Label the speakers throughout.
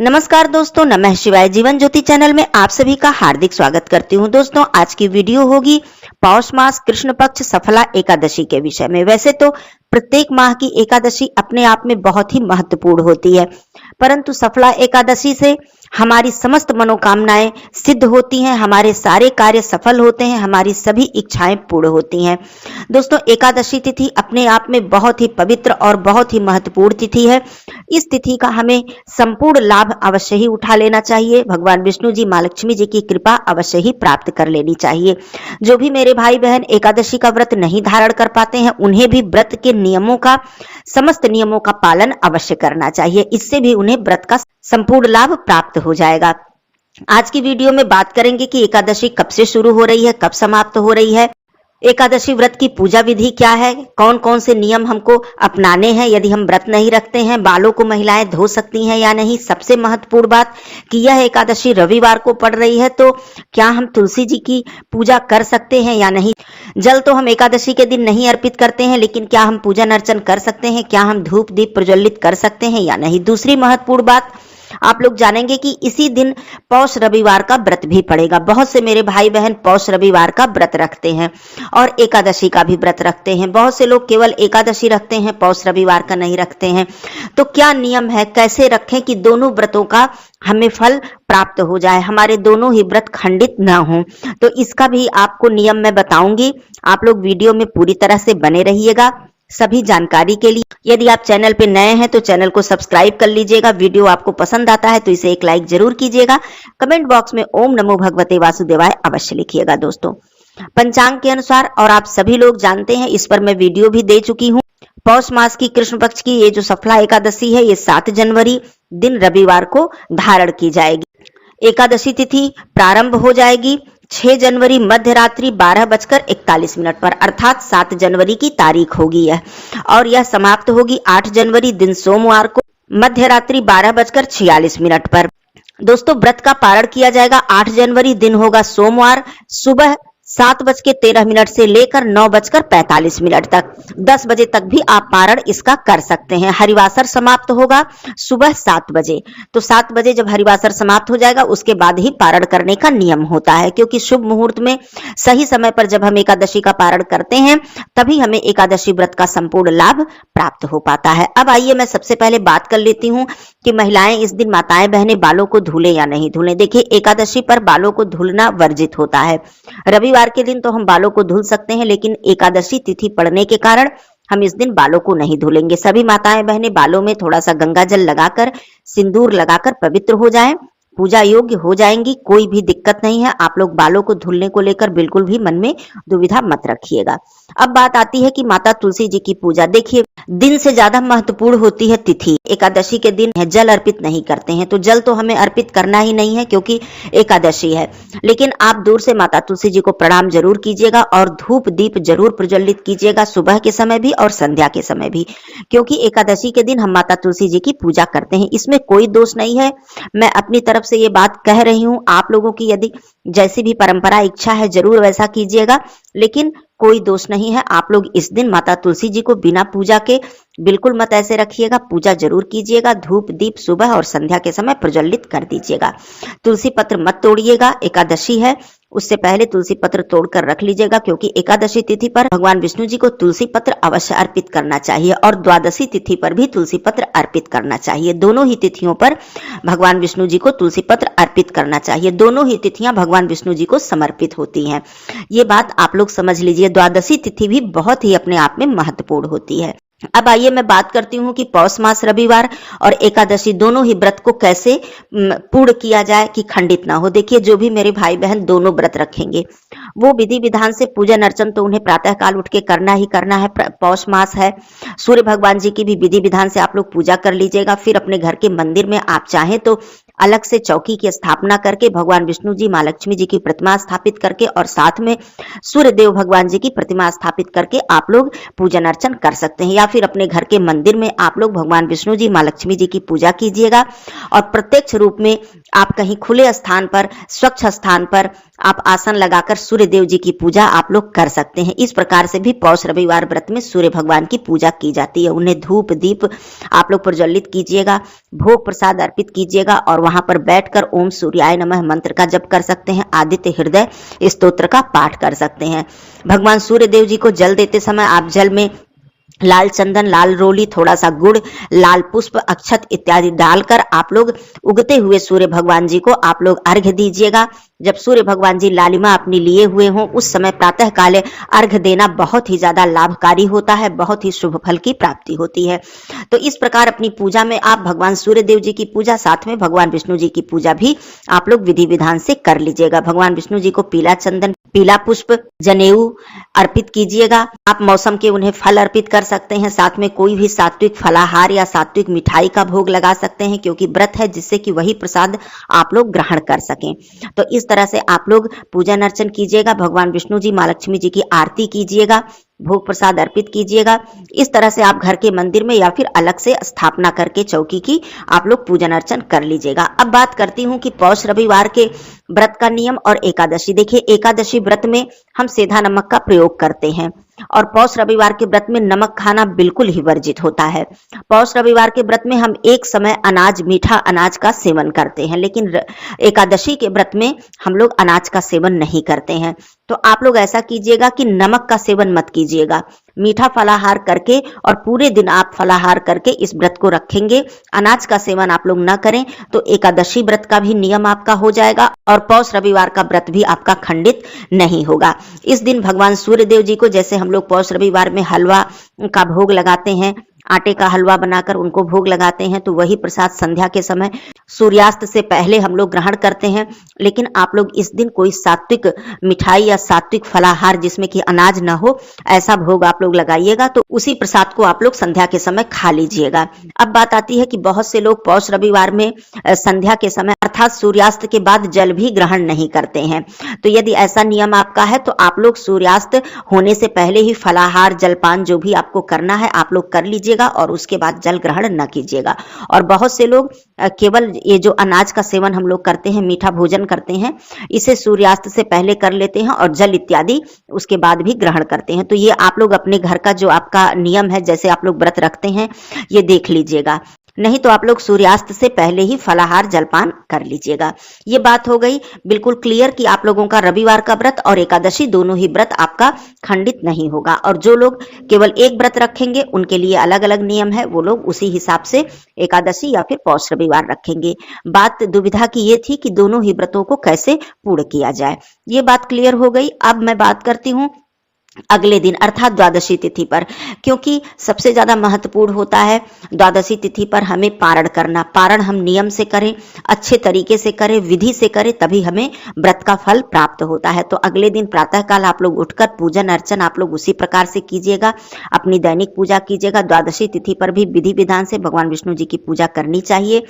Speaker 1: नमस्कार दोस्तों, नमः शिवाय। जीवन ज्योति चैनल में आप सभी का हार्दिक स्वागत करती हूं। दोस्तों, आज की वीडियो होगी पौष मास कृष्ण पक्ष सफला एकादशी के विषय में। वैसे तो प्रत्येक माह की एकादशी अपने आप में बहुत ही महत्वपूर्ण होती है, परंतु सफला एकादशी से हमारी समस्त मनोकामनाएं सिद्ध होती हैं, हमारे सारे कार्य सफल होते हैं, हमारी सभी इच्छाएं पूर्ण होती हैं। दोस्तों, एकादशी तिथि अपने आप में बहुत ही पवित्र और बहुत ही महत्वपूर्ण तिथि है। इस तिथि का हमें संपूर्ण लाभ अवश्य ही उठा लेना चाहिए। भगवान विष्णु जी, मां लक्ष्मी जी की कृपा अवश्य ही प्राप्त कर लेनी चाहिए। जो भी मेरे भाई बहन एकादशी का व्रत नहीं धारण कर पाते हैं, उन्हें भी व्रत के नियमों का, समस्त नियमों का पालन अवश्य करना चाहिए। इससे भी उन्हें व्रत का संपूर्ण लाभ प्राप्त हो जाएगा। आज की वीडियो में बात करेंगे कि एकादशी कब से शुरू हो रही है, कब समाप्त हो रही है, एकादशी व्रत की पूजा विधि क्या है, कौन कौन से नियम हमको अपनाने हैं, यदि हम व्रत नहीं रखते हैं बालों को महिलाएं धो सकती हैं या नहीं। सबसे महत्वपूर्ण बात कि यह एकादशी रविवार को पड़ रही है, तो क्या हम तुलसी जी की पूजा कर सकते हैं या नहीं। जल तो हम एकादशी के दिन नहीं अर्पित करते हैं, लेकिन क्या हम पूजन अर्चन कर सकते हैं, क्या हम धूप दीप प्रज्वलित कर सकते हैं या नहीं। दूसरी महत्वपूर्ण बात, आप लोग जानेंगे कि इसी दिन पौष रविवार का व्रत भी पड़ेगा। बहुत से मेरे भाई बहन पौष रविवार का व्रत रखते हैं और एकादशी का भी व्रत रखते हैं। बहुत से लोग केवल एकादशी रखते हैं, पौष रविवार का नहीं रखते हैं। तो क्या नियम है, कैसे रखें कि दोनों व्रतों का हमें फल प्राप्त हो जाए, हमारे दोनों ही व्रत खंडित ना हो। तो इसका भी आपको नियम मैं बताऊंगी। आप लोग वीडियो में पूरी तरह से बने रहिएगा सभी जानकारी के लिए। यदि आप चैनल पे नए हैं तो चैनल को सब्सक्राइब कर लीजिएगा। वीडियो आपको पसंद आता है तो इसे एक लाइक जरूर कीजिएगा। कमेंट बॉक्स में ओम नमो भगवते वासुदेवाय अवश्य लिखिएगा। दोस्तों, पंचांग के अनुसार, और आप सभी लोग जानते हैं, इस पर मैं वीडियो भी दे चुकी हूँ, पौष मास की कृष्ण पक्ष की ये जो सफला एकादशी है, ये 7 जनवरी दिन रविवार को धारण की जाएगी। एकादशी तिथि प्रारंभ हो जाएगी 6 जनवरी मध्य रात्रि 12:41 पर, अर्थात 7 जनवरी की तारीख होगी यह, और यह समाप्त होगी 8 जनवरी दिन सोमवार को मध्य रात्रि 12:46 पर। दोस्तों, व्रत का पारण किया जाएगा 8 जनवरी दिन होगा सोमवार, सुबह 7:13 से लेकर 9:45 तक। 10 बजे तक भी आप पारण इसका कर सकते हैं। हरिवासर समाप्त होगा सुबह 7 बजे। तो 7 बजे जब हरिवासर समाप्त हो जाएगा, उसके बाद ही पारण करने का नियम होता है, क्योंकि शुभ मुहूर्त में सही समय पर जब हम एकादशी का पारण करते हैं, तभी हमें एकादशी व्रत का संपूर्ण लाभ प्राप्त हो पाता है। अब आइए मैं सबसे पहले बात कर लेती हूँ कि महिलाएं इस दिन, माताएं बहनें बालों को धुलें या नहीं धुलें। देखिए, एकादशी पर बालों को धुलना वर्जित होता है। रविवार के दिन तो हम बालों को धुल सकते हैं, लेकिन एकादशी तिथि पड़ने के कारण हम इस दिन बालों को नहीं धुलेंगे। सभी माताएं बहनें बालों में थोड़ा सा गंगा जल लगाकर, सिंदूर लगाकर पवित्र हो जाएं, पूजा योग्य हो जाएंगी। कोई भी दिक्कत नहीं है। आप लोग बालों को धुलने को लेकर बिल्कुल भी मन में दुविधा मत रखिएगा। अब बात आती है कि माता तुलसी जी की पूजा। देखिए, दिन से ज्यादा महत्वपूर्ण होती है तिथि। एकादशी के दिन जल अर्पित नहीं करते हैं, तो जल तो हमें अर्पित करना ही नहीं है क्योंकि एकादशी है। लेकिन आप दूर से माता तुलसी जी को प्रणाम जरूर कीजिएगा और धूप दीप जरूर प्रज्वलित कीजिएगा, सुबह के समय भी और संध्या के समय भी, क्योंकि एकादशी के दिन हम माता तुलसी जी की पूजा करते हैं। इसमें कोई दोष नहीं है। मैं अपनी तरफ से ये बात कह रही हूं। आप लोगों की यदि जैसी भी परंपरा इच्छा है, जरूर वैसा कीजिएगा, लेकिन कोई दोष नहीं है। आप लोग इस दिन माता तुलसी जी को बिना पूजा के बिल्कुल मत ऐसे रखिएगा, पूजा जरूर कीजिएगा। धूप दीप सुबह और संध्या के समय प्रज्वलित कर दीजिएगा। तुलसी पत्र मत तोड़िएगा, एकादशी है, उससे पहले तुलसी पत्र तोड़कर रख लीजिएगा, क्योंकि एकादशी तिथि पर भगवान विष्णु जी को तुलसी पत्र अवश्य अर्पित करना चाहिए और द्वादशी तिथि पर भी तुलसी पत्र अर्पित करना चाहिए। दोनों ही तिथियों पर भगवान विष्णु जी को तुलसी पत्र अर्पित करना चाहिए। दोनों ही तिथियां भगवान विष्णु जी को समर्पित होती हैं। ये बात आप लोग समझ लीजिए। द्वादशी तिथि भी बहुत ही अपने आप में महत्वपूर्ण होती है। अब आइए मैं बात करती हूँ कि पौष मास रविवार और एकादशी दोनों ही व्रत को कैसे पूर्ण किया जाए कि खंडित ना हो। देखिए, जो भी मेरे भाई बहन दोनों व्रत रखेंगे, वो विधि विधान से पूजन अर्चन तो उन्हें प्रातः काल उठ के करना ही करना है। पौष मास है, सूर्य भगवान जी की भी विधि विधान से आप लोग पूजा कर लीजिएगा। फिर अपने घर के मंदिर में आप चाहें तो अलग से चौकी की स्थापना करके भगवान विष्णु जी, माँ लक्ष्मी जी की प्रतिमा स्थापित करके और साथ में सूर्य देव भगवान जी की प्रतिमा स्थापित करके आप लोग पूजन अर्चन कर सकते हैं। या फिर अपने घर के मंदिर में आप लोग भगवान विष्णु जी, माँ लक्ष्मी जी की पूजा कीजिएगा और प्रत्यक्ष रूप में आप कहीं खुले स्थान पर, स्वच्छ स्थान पर आप आसन लगाकर सूर्य देव जी की पूजा आप लोग कर सकते हैं। इस प्रकार से भी पौष रविवार व्रत में सूर्य भगवान की पूजा की जाती है। उन्हें धूप दीप आप लोग प्रज्वलित कीजिएगा, भोग प्रसाद अर्पित कीजिएगा और वहां पर बैठकर ओम सूर्याय नमः मंत्र का जप कर सकते हैं। आदित्य हृदय स्तोत्र का पाठ कर सकते हैं। भगवान सूर्य देव जी को जल देते समय आप जल में लाल चंदन, लाल रोली, थोड़ा सा गुड़, लाल पुष्प, अक्षत इत्यादि डालकर आप लोग उगते हुए सूर्य भगवान जी को आप लोग अर्घ्य दीजिएगा। जब सूर्य भगवान जी लालिमा अपनी लिए हुए हों उस समय प्रातः काले अर्घ्य देना बहुत ही ज्यादा लाभकारी होता है, बहुत ही शुभ फल की प्राप्ति होती है। तो इस प्रकार अपनी पूजा में आप भगवान सूर्य देव जी की पूजा, साथ में भगवान विष्णु जी की पूजा भी आप लोग विधि विधान से कर लीजिएगा। भगवान विष्णु जी को पीला चंदन, पीला पुष्प, जनेऊ अर्पित कीजिएगा। आप मौसम के उन्हें फल अर्पित कर सकते हैं, साथ में कोई भी सात्विक फलाहार या सात्विक मिठाई का भोग लगा सकते हैं, क्योंकि व्रत है जिससे कि वही प्रसाद आप लोग ग्रहण कर सकें। तो इस तरह से आप लोग पूजन अर्चन कीजिएगा। भगवान विष्णु जी, माँ लक्ष्मी जी की आरती कीजिएगा, भोग प्रसाद अर्पित कीजिएगा। इस तरह से आप घर के मंदिर में या फिर अलग से स्थापना करके चौकी की आप लोग पूजन अर्चन कर लीजिएगा। अब बात करती हूँ कि पौष रविवार के व्रत का नियम और एकादशी। देखिए, एकादशी व्रत में हम सेंधा नमक का प्रयोग करते हैं और पौष रविवार के व्रत में नमक खाना बिल्कुल ही वर्जित होता है। पौष रविवार के व्रत में हम एक समय अनाज, मीठा अनाज का सेवन करते हैं, लेकिन एकादशी के व्रत में हम लोग अनाज का सेवन नहीं करते हैं। तो आप लोग ऐसा कीजिएगा कि नमक का सेवन मत कीजिएगा, मीठा फलाहार करके और पूरे दिन आप फलाहार करके इस व्रत को रखेंगे। अनाज का सेवन आप लोग न करें तो एकादशी व्रत का भी नियम आपका हो जाएगा और पौष रविवार का व्रत भी आपका खंडित नहीं होगा। इस दिन भगवान सूर्य देव जी को, जैसे हम लोग पौष रविवार में हलवा का भोग लगाते हैं, आटे का हलवा बनाकर उनको भोग लगाते हैं, तो वही प्रसाद संध्या के समय सूर्यास्त से पहले हम लोग ग्रहण करते हैं। लेकिन आप लोग इस दिन कोई सात्विक मिठाई या सात्विक फलाहार जिसमें कि अनाज न हो, ऐसा भोग आप लोग लगाइएगा, तो उसी प्रसाद को आप लोग संध्या के समय खा लीजिएगा। अब बात आती है कि बहुत से लोग पौष रविवार में संध्या के समय अर्थात सूर्यास्त के बाद जल भी ग्रहण नहीं करते हैं। तो यदि ऐसा नियम आपका है तो आप लोग सूर्यास्त होने से पहले ही फलाहार, जलपान जो भी आपको करना है आप लोग कर लीजिएगा और उसके बाद जल ग्रहण न कीजिएगा। और बहुत से लोग केवल ये जो अनाज का सेवन हम लोग करते हैं, मीठा भोजन करते हैं, इसे सूर्यास्त से पहले कर लेते हैं और जल इत्यादि उसके बाद भी ग्रहण करते हैं। तो ये आप लोग अपने घर का जो आपका नियम है, जैसे आप लोग व्रत रखते हैं, ये देख लीजिएगा। नहीं तो आप लोग सूर्यास्त से पहले ही फलाहार जलपान कर लीजिएगा। ये बात हो गई बिल्कुल क्लियर कि आप लोगों का रविवार का व्रत और एकादशी दोनों ही व्रत आपका खंडित नहीं होगा। और जो लोग केवल एक व्रत रखेंगे उनके लिए अलग अलग नियम है, वो लोग उसी हिसाब से एकादशी या फिर पौष रविवार रखेंगे। बात दुविधा की ये थी कि दोनों ही व्रतों को कैसे पूर्ण किया जाए, ये बात क्लियर हो गई। अब मैं बात करती हूँ अगले दिन अर्थात द्वादशी तिथि पर, क्योंकि सबसे ज्यादा महत्वपूर्ण होता है द्वादशी तिथि पर हमें पारण करना। पारण हम नियम से करें, अच्छे तरीके से करें, विधि से करें, तभी हमें व्रत का फल प्राप्त होता है। तो अगले दिन प्रातःकाल आप लोग उठकर पूजन अर्चन आप लोग उसी प्रकार से कीजिएगा, अपनी दैनिक पूजा कीजिएगा। द्वादशी तिथि पर भी विधि विधान से भगवान विष्णु जी की पूजा करनी चाहिए।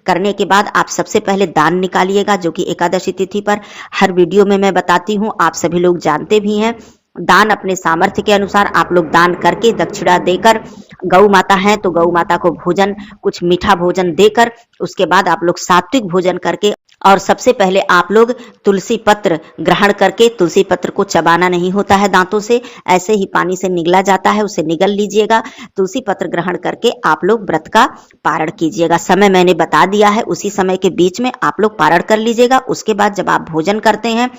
Speaker 1: करने के बाद आप सबसे पहले दान निकालिएगा, जो कि एकादशी तिथि पर हर वीडियो में मैं बताती हूँ, आप सभी लोग जानते भी हैं। दान अपने सामर्थ्य के अनुसार आप लोग दान करके, दक्षिणा देकर, गौ माता है तो गौ माता को भोजन, कुछ मीठा भोजन देकर, उसके बाद आप लोग सात्विक भोजन करके और सबसे पहले आप लोग तुलसी पत्र ग्रहण करके, तुलसी पत्र को चबाना नहीं होता है दांतों से, ऐसे ही पानी से निगला जाता है, उसे निगल लीजिएगा। तुलसी पत्र ग्रहण करके आप लोग व्रत का पारण कीजिएगा। समय मैंने बता दिया है, उसी समय के बीच में आप लोग पारण कर लीजिएगा। उसके बाद जब आप भोजन करते हैं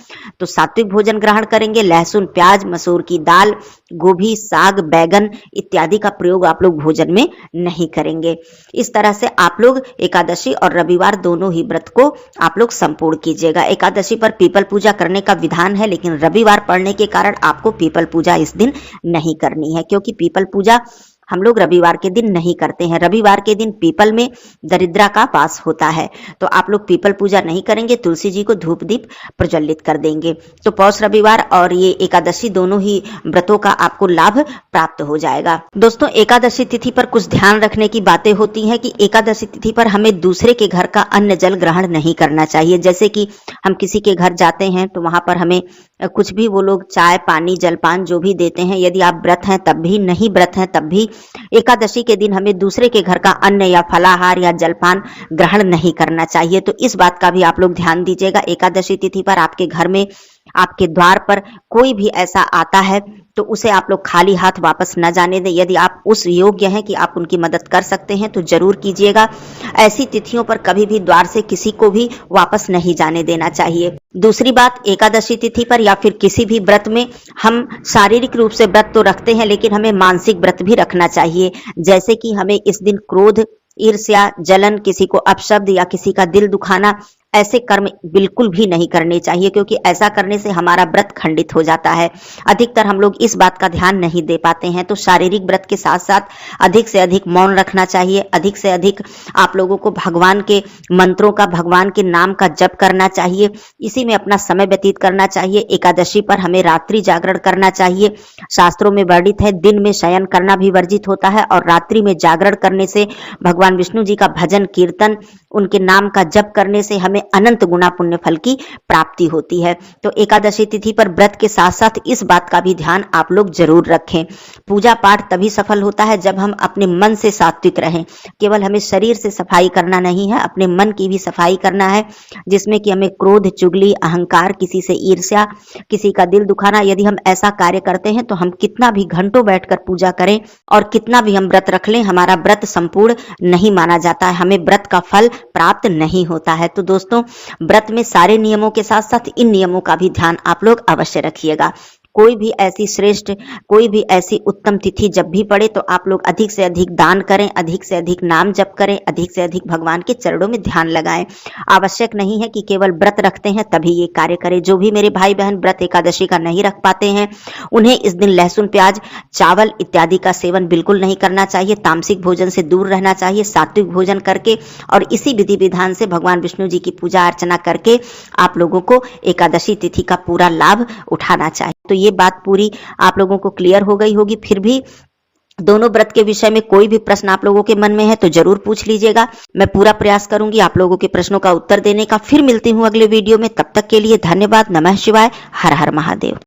Speaker 1: तो सात्विक भोजन ग्रहण करेंगे। लहसुन, प्याज, मसूर की दाल, गोभी, साग, बैगन इत्यादि का प्रयोग आप लोग भोजन में नहीं करेंगे। इस तरह से आप लोग एकादशी और रविवार दोनों ही व्रत को आप लोग संपूर्ण कीजिएगा। एकादशी पर पीपल पूजा करने का विधान है, लेकिन रविवार पड़ने के कारण आपको पीपल पूजा इस दिन नहीं करनी है, क्योंकि पीपल पूजा हम लोग रविवार के दिन नहीं करते हैं। रविवार के दिन पीपल में दरिद्रा का वास होता है, तो आप लोग पीपल पूजा नहीं करेंगे, तुलसी जी को धूप दीप प्रज्वलित कर देंगे। तो पौष रविवार और ये एकादशी दोनों ही व्रतों का आपको लाभ प्राप्त हो जाएगा। दोस्तों, एकादशी तिथि पर कुछ ध्यान रखने की बातें होती हैं कि एकादशी तिथि पर हमें दूसरे के घर का अन्न जल ग्रहण नहीं करना चाहिए। जैसे कि हम किसी के घर जाते हैं तो वहां पर हमें कुछ भी वो लोग चाय पानी जलपान जो भी देते हैं, यदि आप व्रत हैं तब भी, नहीं व्रत हैं तब भी, एकादशी के दिन हमें दूसरे के घर का अन्न या फलाहार या जलपान ग्रहण नहीं करना चाहिए। तो इस बात का भी आप लोग ध्यान दीजिएगा। एकादशी तिथि पर आपके घर में, आपके द्वार पर कोई भी ऐसा आता है तो उसे आप लोग खाली हाथ वापस न जाने दें। यदि आप उस योग्य हैं कि आप उनकी मदद कर सकते हैं तो जरूर कीजिएगा। ऐसी तिथियों पर कभी भी द्वार से किसी को भी वापस नहीं जाने देना चाहिए। दूसरी बात, एकादशी तिथि पर या फिर किसी भी व्रत में हम शारीरिक रूप से व्रत तो रखते हैं, लेकिन हमें मानसिक व्रत भी रखना चाहिए। जैसे कि हमें इस दिन क्रोध, ईर्ष्या, जलन, किसी को अपशब्द या किसी का दिल दुखाना, ऐसे कर्म बिल्कुल भी नहीं करने चाहिए, क्योंकि ऐसा करने से हमारा व्रत खंडित हो जाता है। अधिकतर हम लोग इस बात का ध्यान नहीं दे पाते हैं। तो शारीरिक व्रत के साथ साथ अधिक से अधिक मौन रखना चाहिए। अधिक से अधिक आप लोगों को भगवान के मंत्रों का, भगवान के नाम का जप करना चाहिए। इसी में अपना समय व्यतीत करना चाहिए। एकादशी पर हमें रात्रि जागरण करना चाहिए। शास्त्रों में वर्णित है, दिन में शयन करना भी वर्जित होता है और रात्रि में जागरण करने से, भगवान विष्णु जी का भजन कीर्तन, उनके नाम का जप करने से हमें अनंत गुना पुण्य फल की प्राप्ति होती है। तो एकादशी तिथि पर व्रत के साथ साथ इस बात का भी ध्यान आप लोग जरूर रखें। पूजा पाठ तभी सफल होता है जब हम अपने मन से सात्विक रहें। केवल हमें शरीर से सफाई करना नहीं है, अपने मन की भी सफाई करना है, जिसमें कि हमें क्रोध, चुगली, अहंकार, किसी से ईर्ष्या, किसी का दिल दुखाना, यदि हम ऐसा कार्य करते हैं तो हम कितना भी घंटों बैठकर पूजा करें और कितना भी हम व्रत रख लें, हमारा व्रत संपूर्ण नहीं माना जाता है, हमें व्रत का फल प्राप्त नहीं होता है। तो दोस्तों, व्रत में सारे नियमों के साथ साथ इन नियमों का भी ध्यान आप लोग अवश्य रखिएगा। कोई भी ऐसी श्रेष्ठ, कोई भी ऐसी उत्तम तिथि जब भी पड़े तो आप लोग अधिक से अधिक दान करें, अधिक से अधिक नाम जप करें, अधिक से अधिक भगवान के चरणों में ध्यान लगाएं। आवश्यक नहीं है कि केवल व्रत रखते हैं तभी ये कार्य करें। जो भी मेरे भाई बहन व्रत एकादशी का नहीं रख पाते हैं, उन्हें इस दिन लहसुन, प्याज, चावल इत्यादि का सेवन बिल्कुल नहीं करना चाहिए। तामसिक भोजन से दूर रहना चाहिए। सात्विक भोजन करके और इसी विधि विधान से भगवान विष्णु जी की पूजा अर्चना करके आप लोगों को एकादशी तिथि का पूरा लाभ उठाना चाहिए। तो ये बात पूरी आप लोगों को क्लियर हो गई होगी। फिर भी दोनों व्रत के विषय में कोई भी प्रश्न आप लोगों के मन में है तो जरूर पूछ लीजिएगा। मैं पूरा प्रयास करूंगी आप लोगों के प्रश्नों का उत्तर देने का। फिर मिलती हूं अगले वीडियो में। तब तक के लिए धन्यवाद। नमः शिवाय। हर हर महादेव।